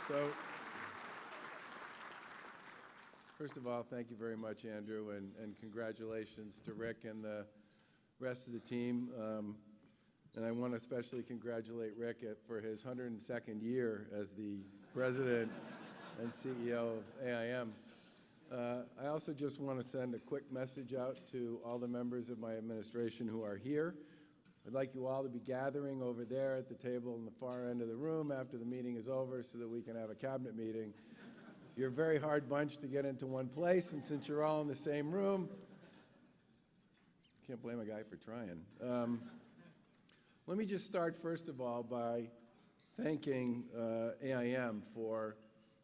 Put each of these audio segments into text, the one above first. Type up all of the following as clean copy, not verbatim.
So, first of all, thank you very much, Andrew, and congratulations to Rick and the rest of the team. And I want to especially congratulate Rick for his 102nd year as the president and CEO of AIM. I also just want to send a quick message out to all the members of my administration who are here. I'd like you all to be gathering over there at the table in the far end of the room after the meeting is over so that we can have a cabinet meeting. You're a very hard bunch to get into one place, and since you're all in the same room, can't blame a guy for trying. Let me just start, first of all, by thanking AIM for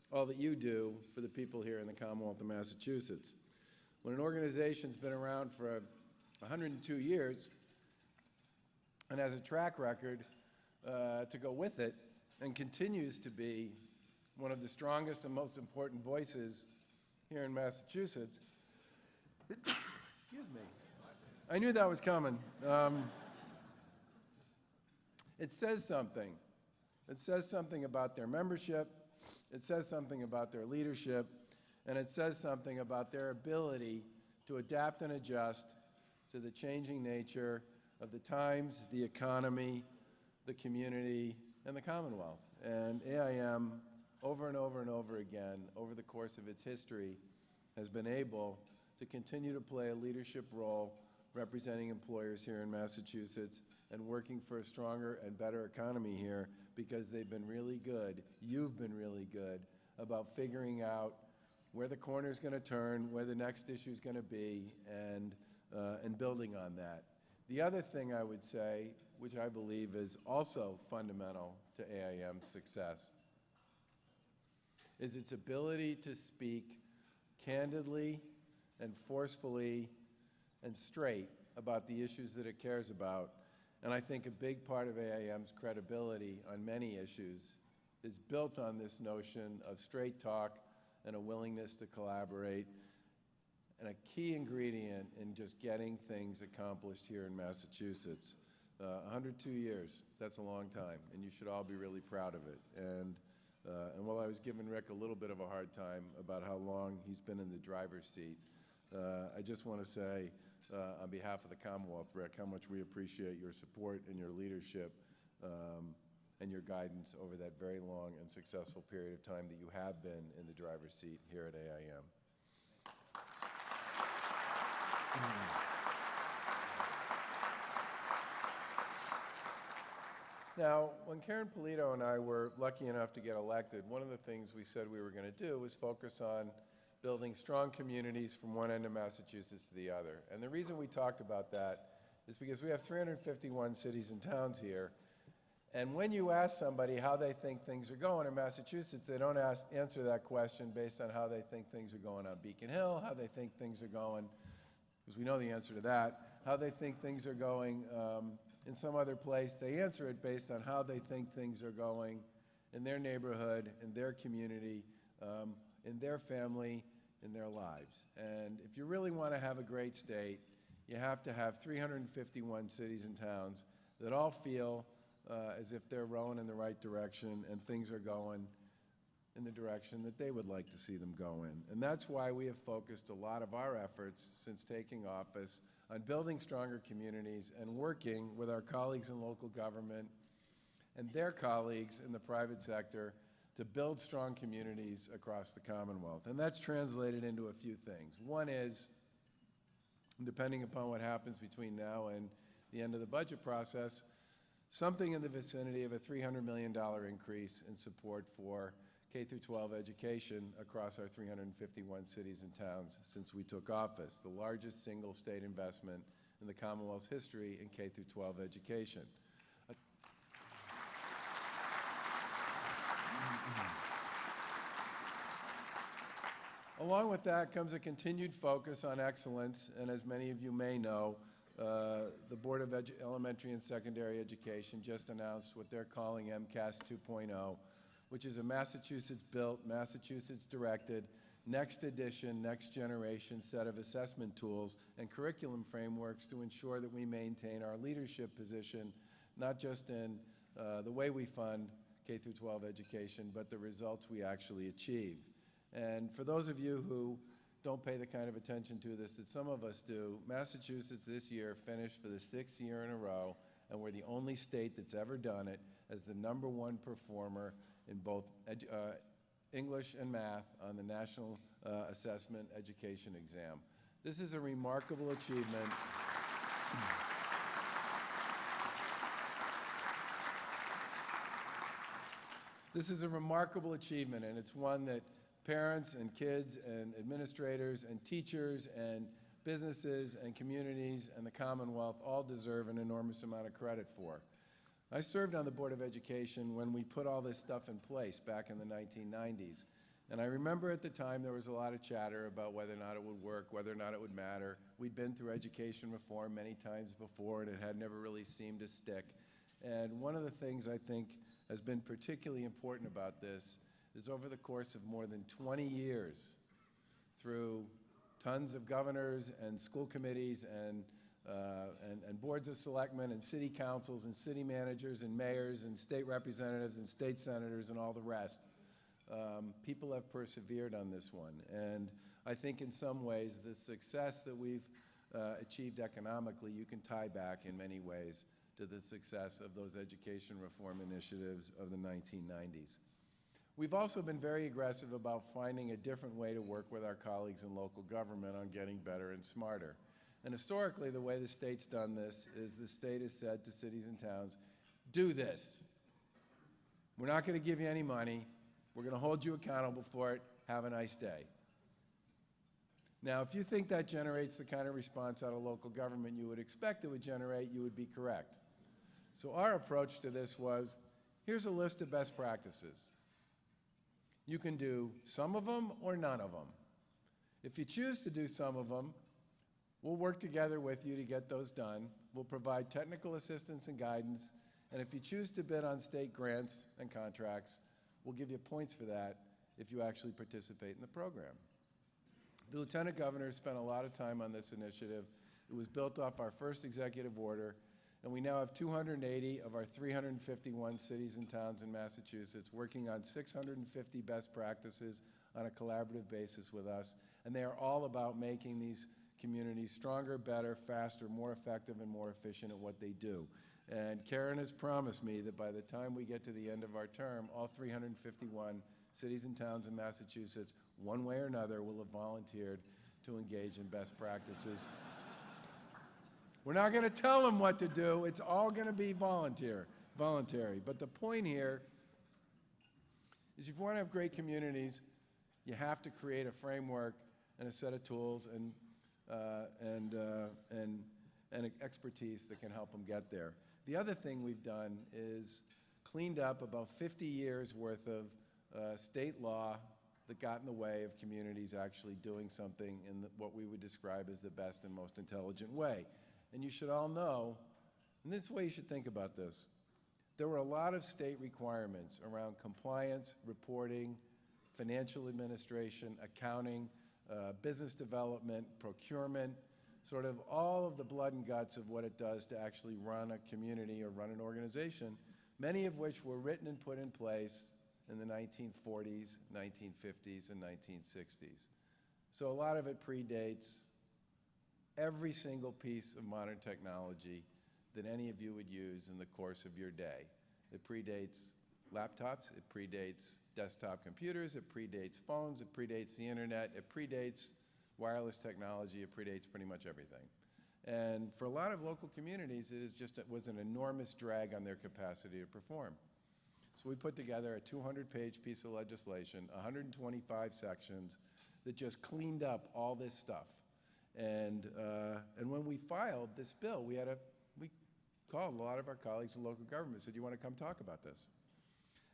all that you do for the people here in the Commonwealth of Massachusetts. When an organization's been around for 102 years and has a track record to go with it and continues to be one of the strongest and most important voices here in Massachusetts, excuse me, I knew that was coming. It says something. It says something about their membership, it says something about their leadership, and it says something about their ability to adapt and adjust to the changing nature of the times, the economy, the community, and the Commonwealth. And AIM, over and over and over again, over the course of its history, has been able to continue to play a leadership role representing employers here in Massachusetts and working for a stronger and better economy here because they've been really good, you've been really good, about figuring out where the corner's going to turn, where the next issue's going to be, and building on that. The other thing I would say, which I believe is also fundamental to AIM's success, is its ability to speak candidly and forcefully and straight about the issues that it cares about. And I think a big part of AIM's credibility on many issues is built on this notion of straight talk and a willingness to collaborate, and a key ingredient in just getting things accomplished here in Massachusetts. 102 years, that's a long time, and you should all be really proud of it. And while I was giving Rick a little bit of a hard time about how long he's been in the driver's seat, I just want to say, on behalf of the Commonwealth, Rick, how much we appreciate your support and your leadership and your guidance over that very long and successful period of time that you have been in the driver's seat here at AIM. Now, when Karen Polito and I were lucky enough to get elected, one of the things we said we were going to do was focus on building strong communities from one end of Massachusetts to the other. And the reason we talked about that is because we have 351 cities and towns here. And when you ask somebody how they think things are going in Massachusetts, they don't answer that question based on how they think things are going on Beacon Hill, how they think things are going, because we know the answer to that, how they think things are going in some other place. They answer it based on how they think things are going in their neighborhood, in their community, in their family, in their lives. And if you really want to have a great state, you have to have 351 cities and towns that all feel as if they're rowing in the right direction and things are going in the direction that they would like to see them go in. And that's why we have focused a lot of our efforts since taking office on building stronger communities and working with our colleagues in local government and their colleagues in the private sector to build strong communities across the Commonwealth. And that's translated into a few things. One is, depending upon what happens between now and the end of the budget process, something in the vicinity of a $300 million increase in support for K-12 education across our 351 cities and towns since we took office, the largest single state investment in the Commonwealth's history in K-12 education. Along with that comes a continued focus on excellence, and as many of you may know, the Board of Elementary and Secondary Education just announced what they're calling MCAS 2.0, which is a Massachusetts-built, Massachusetts-directed, next edition, next generation set of assessment tools and curriculum frameworks to ensure that we maintain our leadership position, not just in the way we fund K through 12 education, but the results we actually achieve. And for those of you who don't pay the kind of attention to this that some of us do, Massachusetts this year finished for the 6th year in a row, and we're the only state that's ever done it, as the #1 performer in both English and math on the National Assessment Education Exam. This is a remarkable achievement. This is a remarkable achievement, and it's one that parents and kids and administrators and teachers and businesses and communities and the Commonwealth all deserve an enormous amount of credit for. I served on the Board of Education when we put all this stuff in place back in the 1990s. And I remember at the time there was a lot of chatter about whether or not it would work, whether or not it would matter. We'd been through education reform many times before, and it had never really seemed to stick. And one of the things I think has been particularly important about this is over the course of more than 20 years, through tons of governors and school committees and boards of selectmen and city councils and city managers and mayors and state representatives and state senators and all the rest, people have persevered on this one. And I think in some ways the success that we've achieved economically, you can tie back in many ways to the success of those education reform initiatives of the 1990s. We've also been very aggressive about finding a different way to work with our colleagues in local government on getting better and smarter. And historically, the way the state's done this is the state has said to cities and towns, do this. We're not going to give you any money. We're going to hold you accountable for it. Have a nice day. Now, if you think that generates the kind of response out of local government you would expect it would generate, you would be correct. So our approach to this was, here's a list of best practices. You can do some of them or none of them. If you choose to do some of them, we'll work together with you to get those done. We'll provide technical assistance and guidance. And if you choose to bid on state grants and contracts, we'll give you points for that if you actually participate in the program. The Lieutenant Governor spent a lot of time on this initiative. It was built off our first executive order, and we now have 280 of our 351 cities and towns in Massachusetts working on 650 best practices on a collaborative basis with us, and they are all about making these communities stronger, better, faster, more effective, and more efficient at what they do. And Karen has promised me that by the time we get to the end of our term, all 351 cities and towns in Massachusetts, one way or another, will have volunteered to engage in best practices. We're not going to tell them what to do. It's all going to be voluntary. But the point here is if you want to have great communities, you have to create a framework and a set of tools and expertise that can help them get there. The other thing we've done is cleaned up about 50 years worth of state law that got in the way of communities actually doing something in what we would describe as the best and most intelligent way. And you should all know, and this is the way you should think about this, there were a lot of state requirements around compliance, reporting, financial administration, accounting, business development, procurement, sort of all of the blood and guts of what it does to actually run a community or run an organization, many of which were written and put in place in the 1940s, 1950s, and 1960s. So a lot of it predates every single piece of modern technology that any of you would use in the course of your day. It predates laptops, it predates desktop computers, it predates phones, it predates the internet, it predates wireless technology, it predates pretty much everything. And for a lot of local communities, it was an enormous drag on their capacity to perform. So we put together a 200-page piece of legislation, 125 sections, that just cleaned up all this stuff. And when we filed this bill, we called a lot of our colleagues in local government and said, "You want to come talk about this?"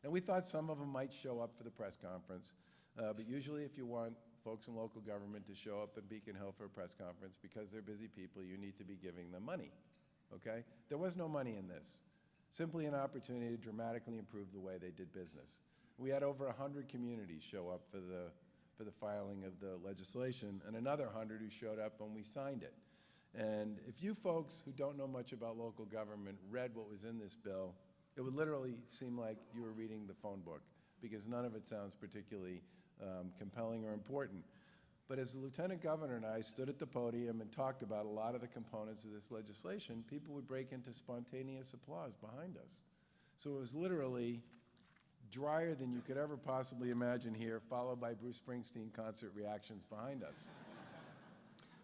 And we thought some of them might show up for the press conference, but usually if you want folks in local government to show up at Beacon Hill for a press conference because they're busy people, you need to be giving them money, okay? There was no money in this. Simply an opportunity to dramatically improve the way they did business. We had over 100 communities show up for the filing of the legislation, and another 100 who showed up when we signed it. And if you folks who don't know much about local government read what was in this bill, It would literally seem like you were reading the phone book because none of it sounds particularly compelling or important. But as the lieutenant governor and I stood at the podium and talked about a lot of the components of this legislation, people would break into spontaneous applause behind us. So it was literally drier than you could ever possibly imagine here, followed by Bruce Springsteen concert reactions behind us.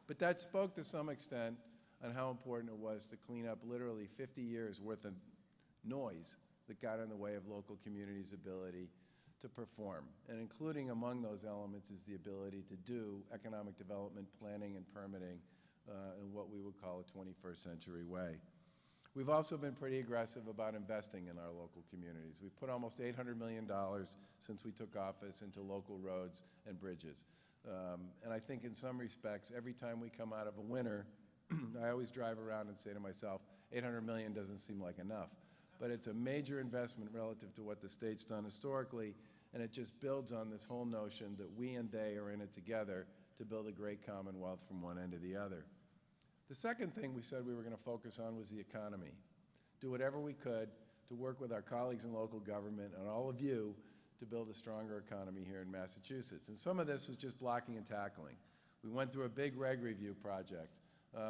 But that spoke to some extent on how important it was to clean up literally 50 years worth of noise that got in the way of local communities' ability to perform. And including among those elements is the ability to do economic development planning and permitting in what we would call a 21st century way. We've also been pretty aggressive about investing in our local communities. We've put almost $800 million since we took office into local roads and bridges. And I think in some respects, every time we come out of a winter, I always drive around and say to myself, 800 million doesn't seem like enough. But it's a major investment relative to what the state's done historically, and it just builds on this whole notion that we and they are in it together to build a great commonwealth from one end to the other. The second thing we said we were going to focus on was the economy. Do whatever we could to work with our colleagues in local government and all of you to build a stronger economy here in Massachusetts. And some of this was just blocking and tackling. We went through a big reg review project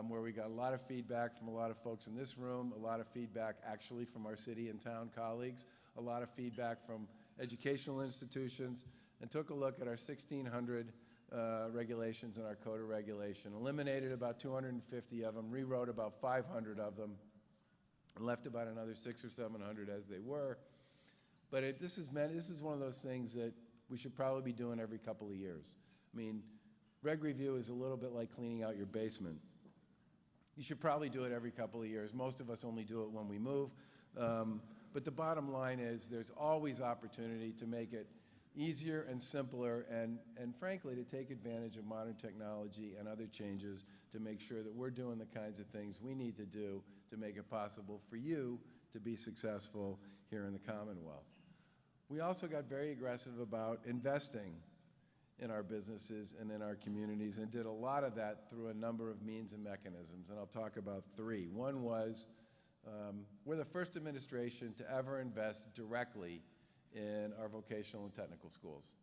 where we got a lot of feedback from a lot of folks in this room, a lot of feedback actually from our city and town colleagues, a lot of feedback from educational institutions, and took a look at our 1,600 regulations in our code of regulation, eliminated about 250 of them, rewrote about 500 of them, and left about another 600 or 700 as they were. But this is one of those things that we should probably be doing every couple of years. I mean, reg review is a little bit like cleaning out your basement. You should probably do it every couple of years. Most of us only do it when we move. But the bottom line is there's always opportunity to make it easier and simpler and frankly, to take advantage of modern technology and other changes to make sure that we're doing the kinds of things we need to do to make it possible for you to be successful here in the Commonwealth. We also got very aggressive about investing in our businesses and in our communities and did a lot of that through a number of means and mechanisms, and I'll talk about three. One was we're the first administration to ever invest directly in our vocational and technical schools.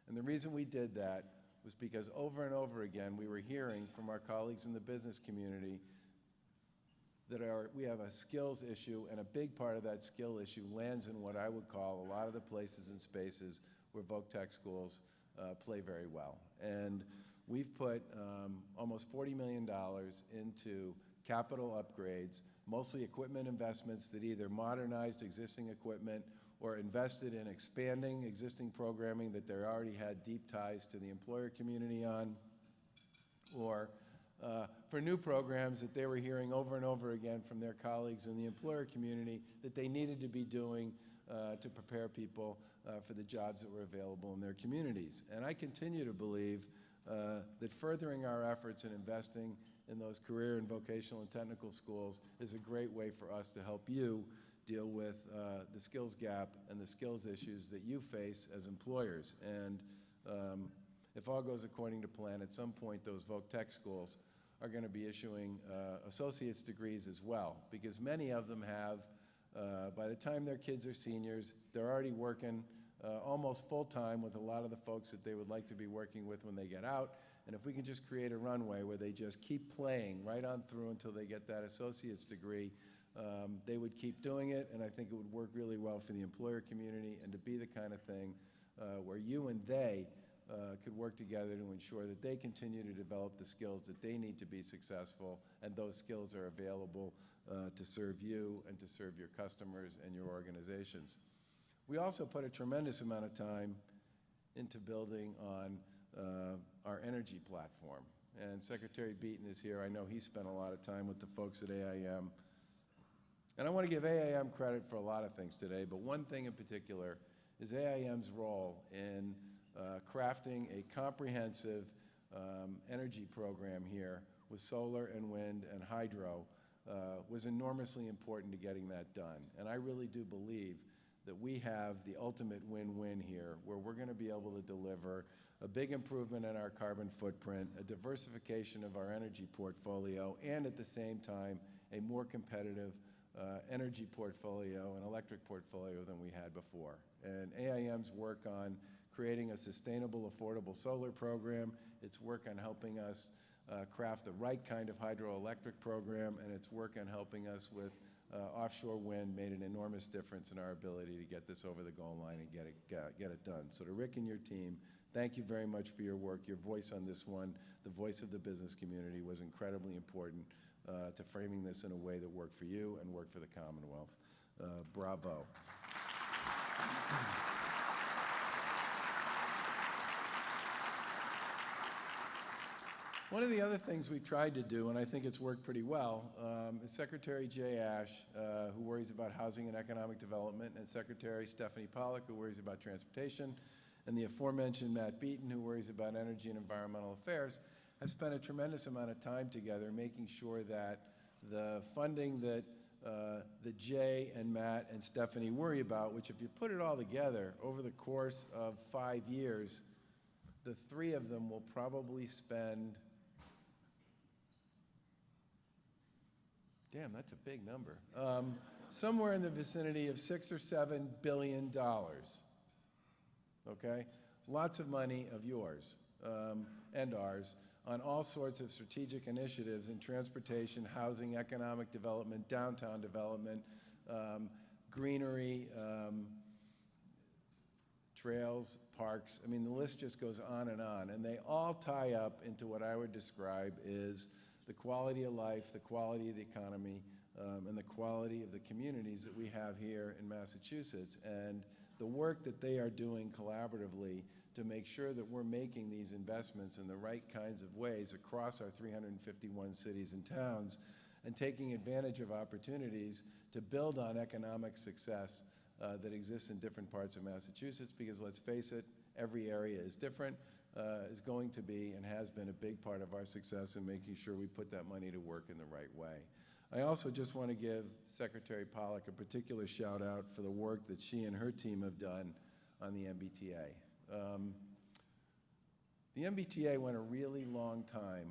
And the reason we did that was because over and over again we were hearing from our colleagues in the business community that we have a skills issue, and a big part of that skill issue lands in what I would call a lot of the places and spaces where voc tech schools play very well. And we've put almost $40 million into capital upgrades, mostly equipment investments that either modernized existing equipment or invested in expanding existing programming that they already had deep ties to the employer community on, or for new programs that they were hearing over and over again from their colleagues in the employer community that they needed to be doing to prepare people for the jobs that were available in their communities. And I continue to believe that furthering our efforts in investing in those career and vocational and technical schools is a great way for us to help you deal with the skills gap and the skills issues that you face as employers. And if all goes according to plan, at some point those voc tech schools are going to be issuing associate's degrees as well, because many of them have, by the time their kids are seniors, they're already working almost full-time with a lot of the folks that they would like to be working with when they get out. And if we can just create a runway where they just keep playing right on through until they get that associate's degree, they would keep doing it, and I think it would work really well for the employer community and to be the kind of thing where you and they could work together to ensure that they continue to develop the skills that they need to be successful, and those skills are available to serve you and to serve your customers and your organizations. We also put a tremendous amount of time into building on our energy platform. And Secretary Beaton is here. I know he spent a lot of time with the folks at AIM. And I want to give AIM credit for a lot of things today, but one thing in particular is AIM's role in crafting a comprehensive energy program here with solar and wind and hydro was enormously important to getting that done. And I really do believe that we have the ultimate win-win here, where we're going to be able to deliver a big improvement in our carbon footprint, a diversification of our energy portfolio, and at the same time, a more competitive energy portfolio and electric portfolio than we had before. And AIM's work on creating a sustainable, affordable solar program, its work on helping us craft the right kind of hydroelectric program, and its work on helping us with offshore wind made an enormous difference in our ability to get this over the goal line and get it done. So to Rick and your team, thank you very much for your work. Your voice on this one, the voice of the business community, was incredibly important to framing this in a way that worked for you and worked for the Commonwealth. Bravo. One of the other things we've tried to do, and I think it's worked pretty well, is Secretary Jay Ash, who worries about housing and economic development, and Secretary Stephanie Pollack, who worries about transportation, and the aforementioned Matt Beaton, who worries about energy and environmental affairs, have spent a tremendous amount of time together making sure that the funding that Jay and Matt and Stephanie worry about, which if you put it all together over the course of 5 years, the three of them will probably spend, damn, that's a big number, somewhere in the vicinity of $6 or $7 billion, okay? Lots of money of yours and ours on all sorts of strategic initiatives in transportation, housing, economic development, downtown development, greenery, trails, parks. I mean, the list just goes on, and they all tie up into what I would describe is the quality of life, the quality of the economy, and the quality of the communities that we have here in Massachusetts. And the work that they are doing collaboratively to make sure that we're making these investments in the right kinds of ways across our 351 cities and towns, and taking advantage of opportunities to build on economic success that exists in different parts of Massachusetts, because let's face it, every area is different, is going to be and has been a big part of our success in making sure we put that money to work in the right way. I also just want to give Secretary Pollack a particular shout out for the work that she and her team have done on the MBTA. The MBTA went a really long time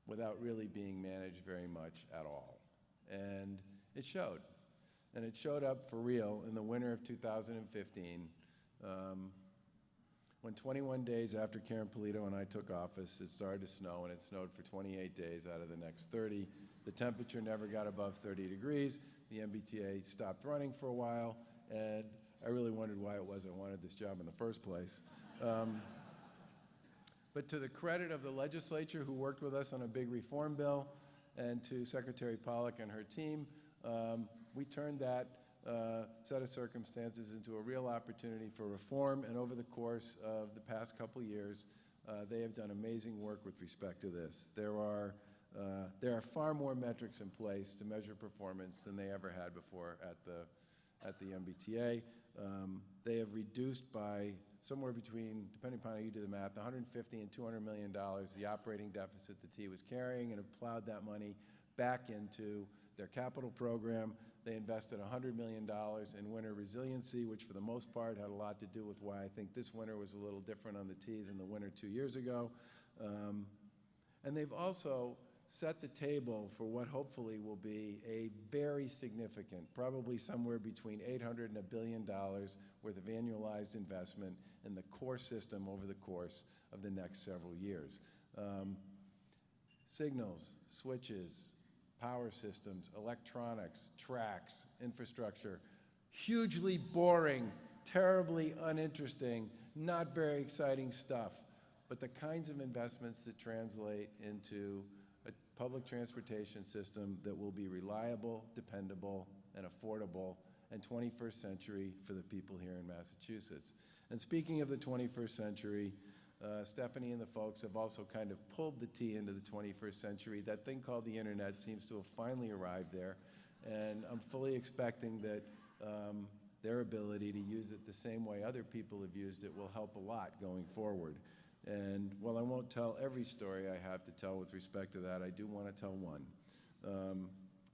without really being managed very much at all. And it showed. And it showed up for real in the winter of 2015, when 21 days after Karen Polito and I took office, it started to snow, and it snowed for 28 days out of the next 30. The temperature never got above 30 degrees. The MBTA stopped running for a while, and I really wondered why it was I wanted this job in the first place. But to the credit of the legislature who worked with us on a big reform bill, and to Secretary Pollack and her team, we turned that set of circumstances into a real opportunity for reform, and over the course of the past couple years, they have done amazing work with respect to this. There are far more metrics in place to measure performance than they ever had before at the MBTA. They have reduced by somewhere between, depending upon how you do the math, $150 and $200 million the operating deficit the T was carrying, and have plowed that money back into their capital program. They invested $100 million in winter resiliency, which for the most part had a lot to do with why I think this winter was a little different on the T than the winter 2 years ago. And they've also set the table for what hopefully will be a very significant, probably somewhere between $800 and $1 billion worth of annualized investment in the core system over the course of the next several years. Signals, switches, power systems, electronics, tracks, infrastructure, hugely boring, terribly uninteresting, not very exciting stuff, but the kinds of investments that translate into a public transportation system that will be reliable, dependable, and affordable, and 21st century for the people here in Massachusetts. And speaking of the 21st century, Stephanie and the folks have also kind of pulled the T into the 21st century. That thing called the internet seems to have finally arrived there, and I'm fully expecting that their ability to use it the same way other people have used it will help a lot going forward. And while I won't tell every story I have to tell with respect to that, I do want to tell one.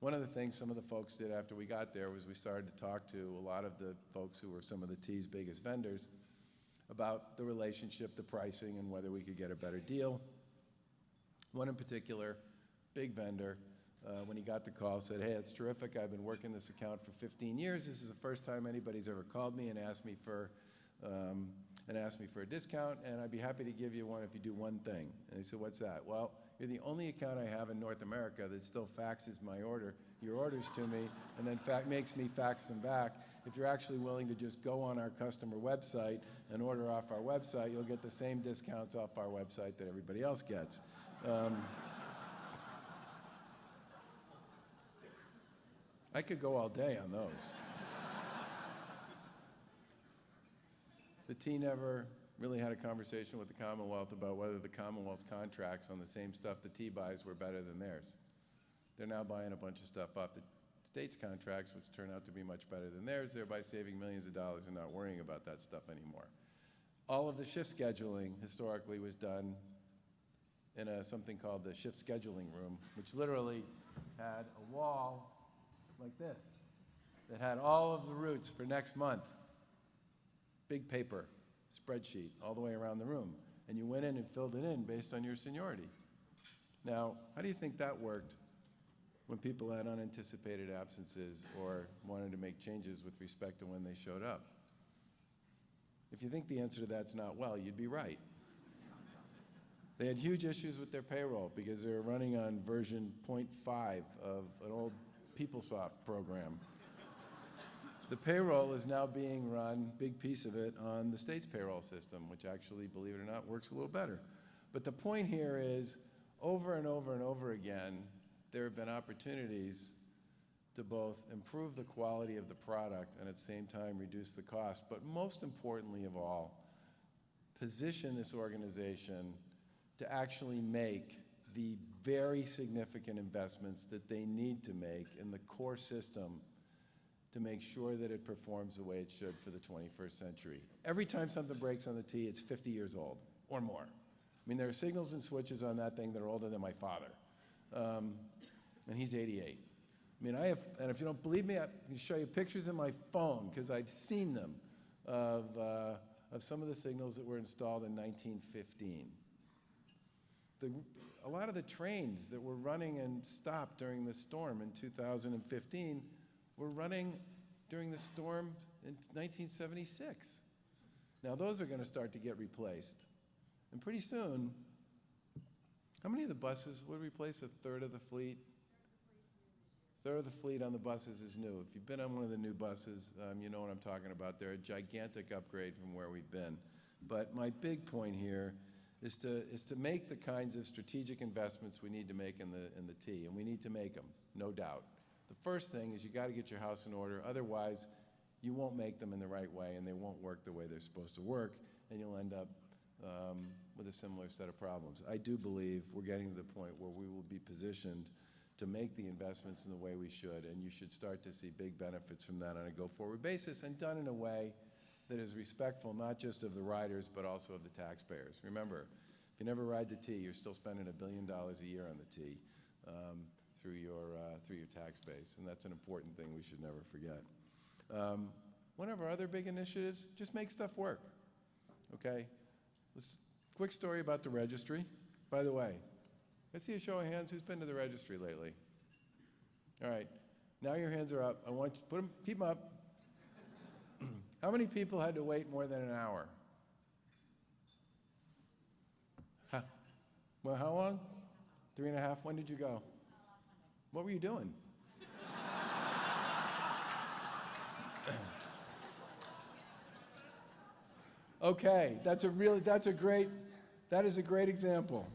One of the things some of the folks did after we got there was we started to talk to a lot of the folks who were some of the T's biggest vendors about the relationship, the pricing, and whether we could get a better deal. One in particular, big vendor, when he got the call, said, hey, it's terrific. I've been working this account for 15 years. This is the first time anybody's ever called me and asked me for a discount, and I'd be happy to give you one if you do one thing. And he said, what's that? Well, you're the only account I have in North America that still faxes your orders to me, and then makes me fax them back. If you're actually willing to just go on our customer website and order off our website, you'll get the same discounts off our website that everybody else gets. I could go all day on those. The T never really had a conversation with the Commonwealth about whether the Commonwealth's contracts on the same stuff the T buys were better than theirs. They're now buying a bunch of stuff off the state's contracts, which turn out to be much better than theirs, thereby saving millions of dollars and not worrying about that stuff anymore. All of the shift scheduling historically was done in something called the shift scheduling room, which literally had a wall like this that had all of the routes for next month. Big paper spreadsheet all the way around the room. And you went in and filled it in based on your seniority. Now, how do you think that worked when people had unanticipated absences or wanted to make changes with respect to when they showed up? If you think the answer to that's not well, you'd be right. They had huge issues with their payroll because they were running on version 0.5 of an old PeopleSoft program. The payroll is now being run, big piece of it, on the state's payroll system, which actually, believe it or not, works a little better. But the point here is, over and over and over again, there have been opportunities to both improve the quality of the product and at the same time reduce the cost, but most importantly of all, position this organization to actually make the very significant investments that they need to make in the core system to make sure that it performs the way it should for the 21st century. Every time something breaks on the T, it's 50 years old or more. I mean, there are signals and switches on that thing that are older than my father, and he's 88. I mean, and if you don't believe me, I can show you pictures in my phone because I've seen them of some of the signals that were installed in 1915. A lot of the trains that were running and stopped during the storm in 2015 were running during the storm in 1976. Now those are going to start to get replaced. And pretty soon, how many of the buses would replace a third of the fleet? A third of the fleet on the buses is new. If you've been on one of the new buses, you know what I'm talking about. They're a gigantic upgrade from where we've been. But my big point here is to make the kinds of strategic investments we need to make in the T, and we need to make them, no doubt. The first thing is you got to get your house in order, otherwise you won't make them in the right way and they won't work the way they're supposed to work, and you'll end up with a similar set of problems. I do believe we're getting to the point where we will be positioned to make the investments in the way we should, and you should start to see big benefits from that on a go-forward basis, and done in a way that is respectful not just of the riders but also of the taxpayers. Remember, if you never ride the T, you're still spending $1 billion a year on the T through your tax base, and that's an important thing we should never forget. One of our other big initiatives, just make stuff work, okay? Quick story about the registry. By the way, let's see a show of hands. Who's been to the registry lately? All right, now your hands are up. I want you to keep them up. How many people had to wait more than an hour? Huh. Well, how long? 3.5. When did you go? What were you doing? Okay, that is a great example.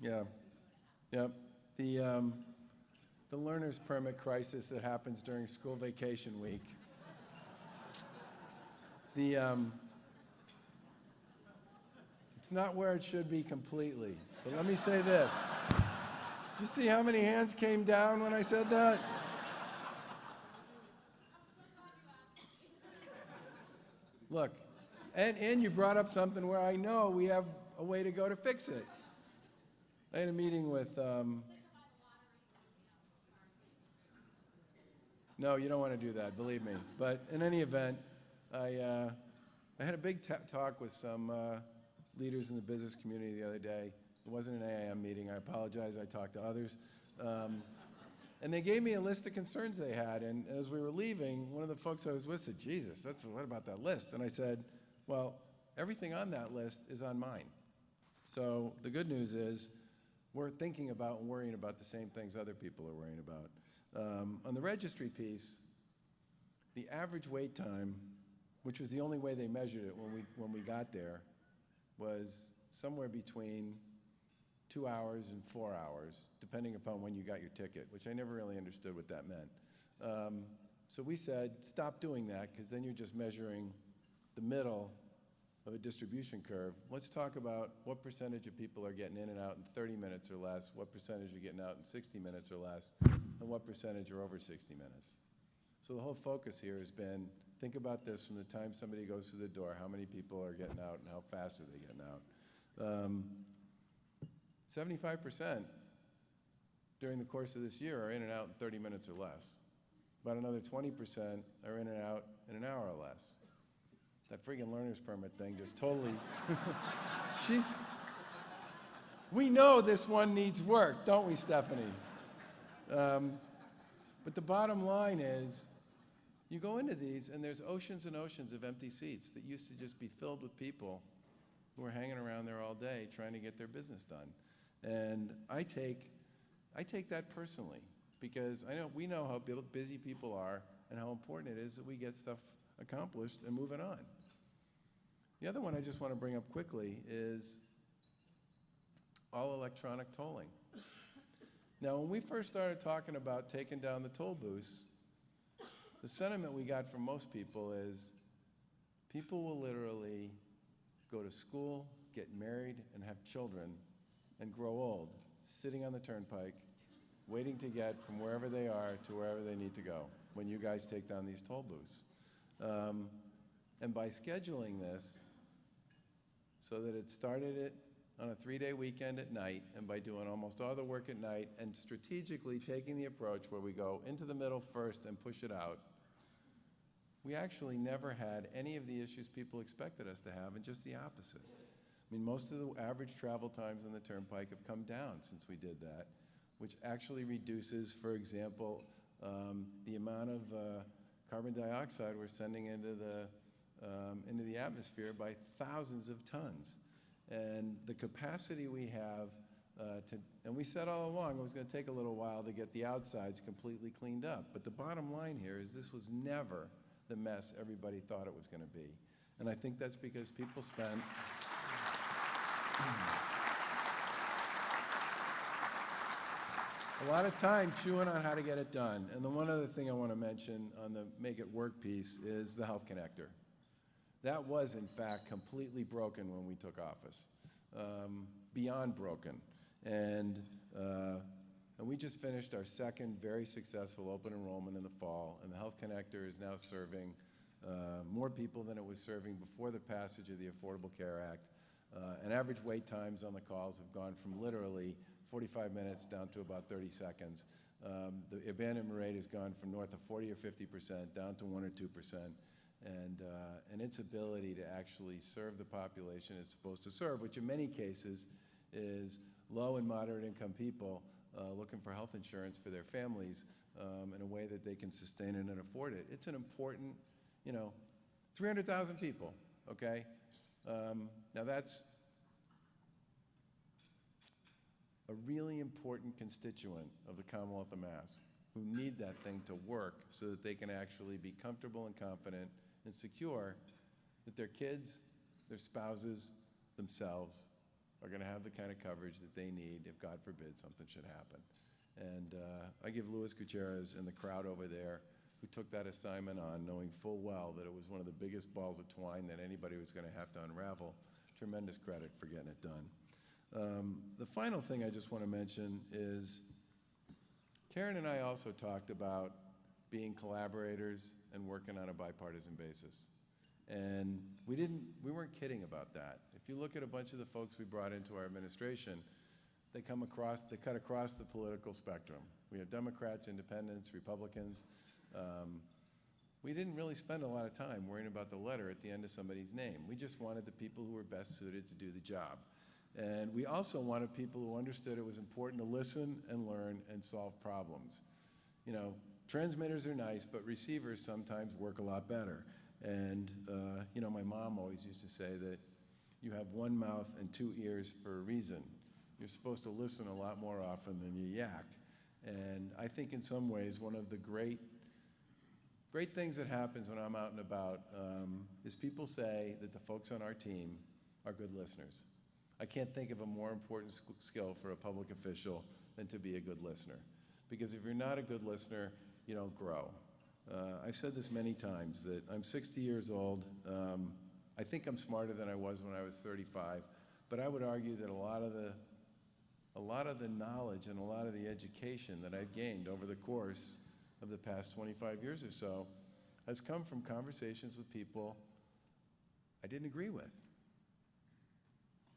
Yeah. The learner's permit crisis that happens during school vacation week. It's not where it should be completely, but let me say this. Did you see how many hands came down when I said that? Look, and you brought up something where I know we have a way to go to fix it. I had a meeting with, no, you don't want to do that, believe me. But in any event, I had a big talk with some leaders in the business community the other day, It wasn't an AIM meeting. I apologize. I talked to others. And they gave me a list of concerns they had. And as we were leaving, one of the folks I was with said, Jesus, what about that list? And I said, well, everything on that list is on mine. So the good news is we're thinking about and worrying about the same things other people are worrying about. On the registry piece, the average wait time, which was the only way they measured it when we got there, was somewhere between 2 hours and 4 hours, depending upon when you got your ticket, which I never really understood what that meant. So we said, stop doing that, because then you're just measuring the middle of a distribution curve. Let's talk about what percentage of people are getting in and out in 30 minutes or less, what percentage are getting out in 60 minutes or less, and what percentage are over 60 minutes. So the whole focus here has been, think about this from the time somebody goes through the door, how many people are getting out and how fast are they getting out. 75% during the course of this year are in and out in 30 minutes or less. About another 20% are in and out in an hour or less. That friggin' learner's permit thing just totally, we know this one needs work, don't we, Stephanie? But the bottom line is, you go into these and there's oceans and oceans of empty seats that used to just be filled with people who are hanging around there all day trying to get their business done. And I take that personally, because we know how busy people are and how important it is that we get stuff accomplished and moving on. The other one I just want to bring up quickly is all electronic tolling. Now, when we first started talking about taking down the toll booths, the sentiment we got from most people is people will literally go to school, get married, and have children, and grow old, sitting on the turnpike, waiting to get from wherever they are to wherever they need to go when you guys take down these toll booths. And by scheduling this so that it started it on a 3-day weekend at night, and by doing almost all the work at night and strategically taking the approach where we go into the middle first and push it out, we actually never had any of the issues people expected us to have, and just the opposite. I mean, most of the average travel times on the turnpike have come down since we did that, which actually reduces, for example, the amount of carbon dioxide we're sending into the atmosphere by thousands of tons. And the capacity we have and we said all along it was going to take a little while to get the outsides completely cleaned up. But the bottom line here is this was never the mess everybody thought it was going to be. And I think that's because people spent a lot of time chewing on how to get it done. And the one other thing I want to mention on the make it work piece is the health connector. That was, in fact, completely broken when we took office, beyond broken. And we just finished our second very successful open enrollment in the fall, and the health connector is now serving more people than it was serving before the passage of the Affordable Care Act. And average wait times on the calls have gone from literally 45 minutes down to about 30 seconds. The abandonment rate has gone from north of 40 or 50% down to 1 or 2%. And its ability to actually serve the population it's supposed to serve, which in many cases is low and moderate income people looking for health insurance for their families in a way that they can sustain it and afford it. It's an important, 300,000 people, okay? Now that's a really important constituent of the Commonwealth of Mass who need that thing to work so that they can actually be comfortable and confident and secure that their kids, their spouses, themselves are going to have the kind of coverage that they need if, God forbid, something should happen. And I give Luis Gutierrez and the crowd over there who took that assignment on, knowing full well that it was one of the biggest balls of twine that anybody was going to have to unravel, tremendous credit for getting it done. The final thing I just want to mention is Karen and I also talked about being collaborators and working on a bipartisan basis. And we weren't kidding about that. If you look at a bunch of the folks we brought into our administration, they cut across the political spectrum. We have Democrats, Independents, Republicans. We didn't really spend a lot of time worrying about the letter at the end of somebody's name. We just wanted the people who were best suited to do the job. And we also wanted people who understood it was important to listen and learn and solve problems. You know, transmitters are nice, but receivers sometimes work a lot better. And, you know, my mom always used to say that you have one mouth and two ears for a reason. You're supposed to listen a lot more often than you yak. And I think in some ways one of the great things that happens when I'm out and about is people say that the folks on our team are good listeners. I can't think of a more important skill for a public official than to be a good listener. Because if you're not a good listener, you don't grow. I've said this many times that I'm 60 years old. I think I'm smarter than I was when I was 35, but I would argue that a lot of the knowledge and a lot of the education that I've gained over the course of the past 25 years or so has come from conversations with people I didn't agree with.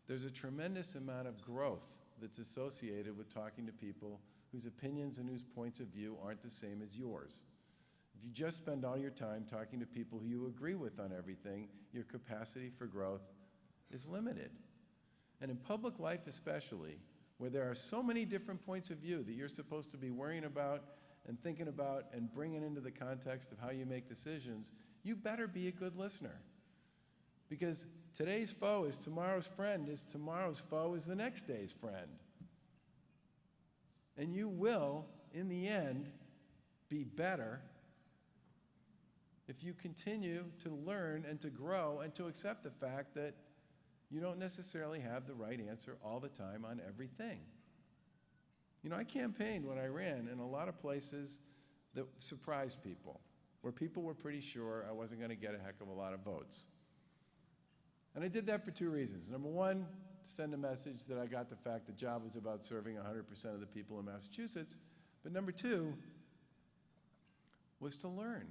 There's a tremendous amount of growth that's associated with talking to people whose opinions and whose points of view aren't the same as yours. If you just spend all your time talking to people who you agree with on everything, your capacity for growth is limited. And in public life especially, where there are so many different points of view that you're supposed to be worrying about and thinking about and bringing into the context of how you make decisions, you better be a good listener. Because today's foe is tomorrow's friend, tomorrow's foe is the next day's friend. And you will, in the end, be better if you continue to learn and to grow and to accept the fact that you don't necessarily have the right answer all the time on everything. You know, I campaigned when I ran in a lot of places that surprised people, where people were pretty sure I wasn't going to get a heck of a lot of votes. And I did that for two reasons. Number one, to send a message that I got the fact the job was about serving 100% of the people in Massachusetts. But number two was to learn.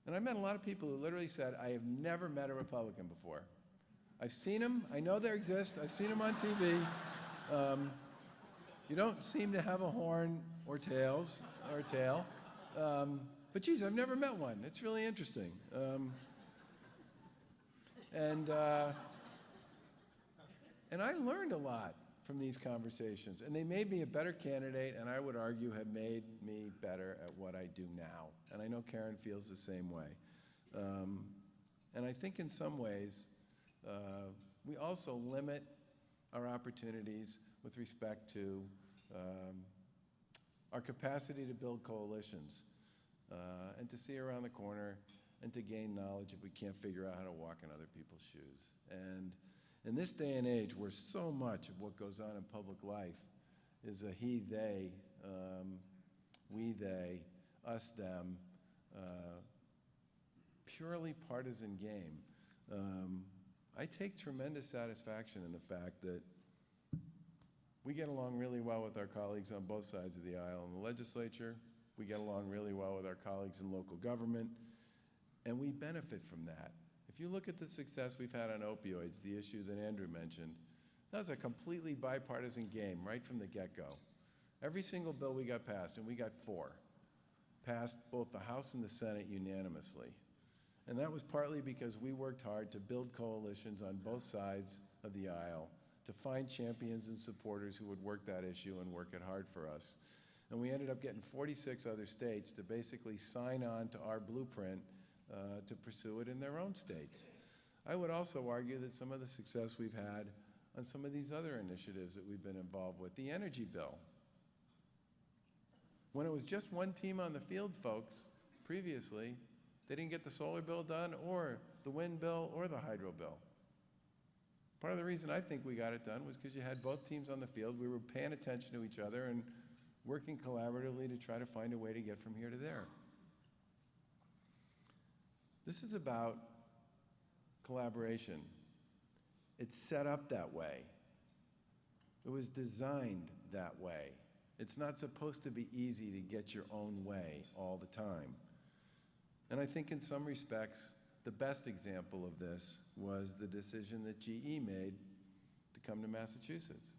And I met a lot of people who literally said, I have never met a Republican before. I've seen them, I know they exist, I've seen them on TV. You don't seem to have a horn or tail. But geez, I've never met one. It's really interesting. And I learned a lot from these conversations, and they made me a better candidate, and I would argue have made me better at what I do now. And I know Karen feels the same way. And I think in some ways, we also limit our opportunities with respect to our capacity to build coalitions and to see around the corner and to gain knowledge if we can't figure out how to walk in other people's shoes. And in this day and age where so much of what goes on in public life is a he, they, we, they, us, them, purely partisan game, I take tremendous satisfaction in the fact that we get along really well with our colleagues on both sides of the aisle in the legislature. We get along really well with our colleagues in local government, and we benefit from that. If you look at the success we've had on opioids, the issue that Andrew mentioned, that was a completely bipartisan game right from the get-go. Every single bill we got passed, and we got 4, passed both the House and the Senate unanimously. And that was partly because we worked hard to build coalitions on both sides of the aisle, to find champions and supporters who would work that issue and work it hard for us. And we ended up getting 46 other states to basically sign on to our blueprint to pursue it in their own states. I would also argue that some of the success we've had on some of these other initiatives that we've been involved with, the energy bill. When it was just one team on the field, folks, previously, they didn't get the solar bill done or the wind bill or the hydro bill. Part of the reason I think we got it done was because you had both teams on the field. We were paying attention to each other and working collaboratively to try to find a way to get from here to there. This is about collaboration. It's set up that way. It was designed that way. It's not supposed to be easy to get your own way all the time. And I think in some respects, the best example of this was the decision that GE made to come to Massachusetts.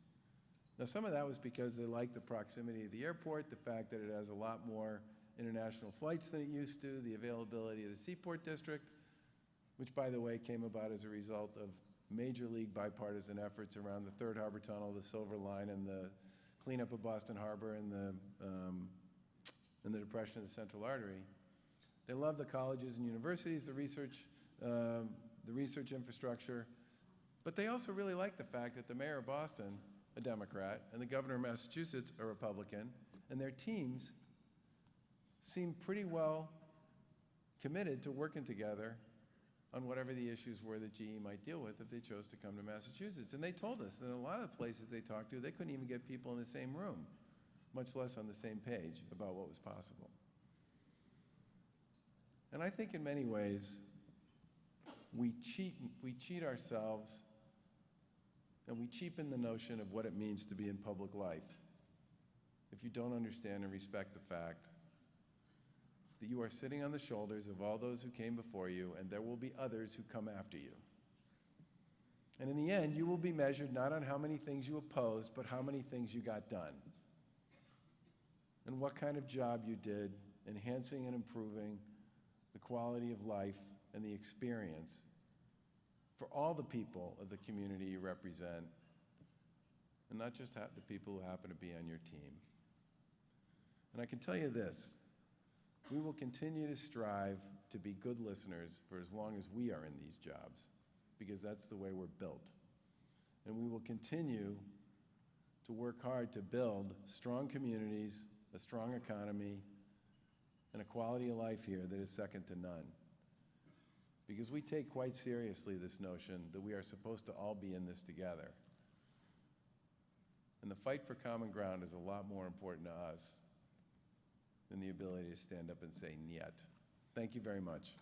Now, some of that was because they liked the proximity of the airport, the fact that it has a lot more international flights than it used to, the availability of the Seaport District, which, by the way, came about as a result of major league bipartisan efforts around the Third Harbor Tunnel, the Silver Line, and the cleanup of Boston Harbor and the depression of the Central Artery. They love the colleges and universities, the research infrastructure, but they also really like the fact that the mayor of Boston, a Democrat, and the governor of Massachusetts, a Republican, and their teams seem pretty well committed to working together on whatever the issues were that GE might deal with if they chose to come to Massachusetts. And they told us that in a lot of the places they talked to, they couldn't even get people in the same room, much less on the same page about what was possible. And I think in many ways, we cheat ourselves, and we cheapen the notion of what it means to be in public life if you don't understand and respect the fact that you are sitting on the shoulders of all those who came before you, and there will be others who come after you. And in the end, you will be measured not on how many things you opposed, but how many things you got done, and what kind of job you did enhancing and improving the quality of life and the experience for all the people of the community you represent, and not just the people who happen to be on your team. And I can tell you this, we will continue to strive to be good listeners for as long as we are in these jobs, because that's the way we're built. And we will continue to work hard to build strong communities, a strong economy, and a quality of life here that is second to none. Because we take quite seriously this notion that we are supposed to all be in this together. And the fight for common ground is a lot more important to us than the ability to stand up and say, "Niet." Thank you very much.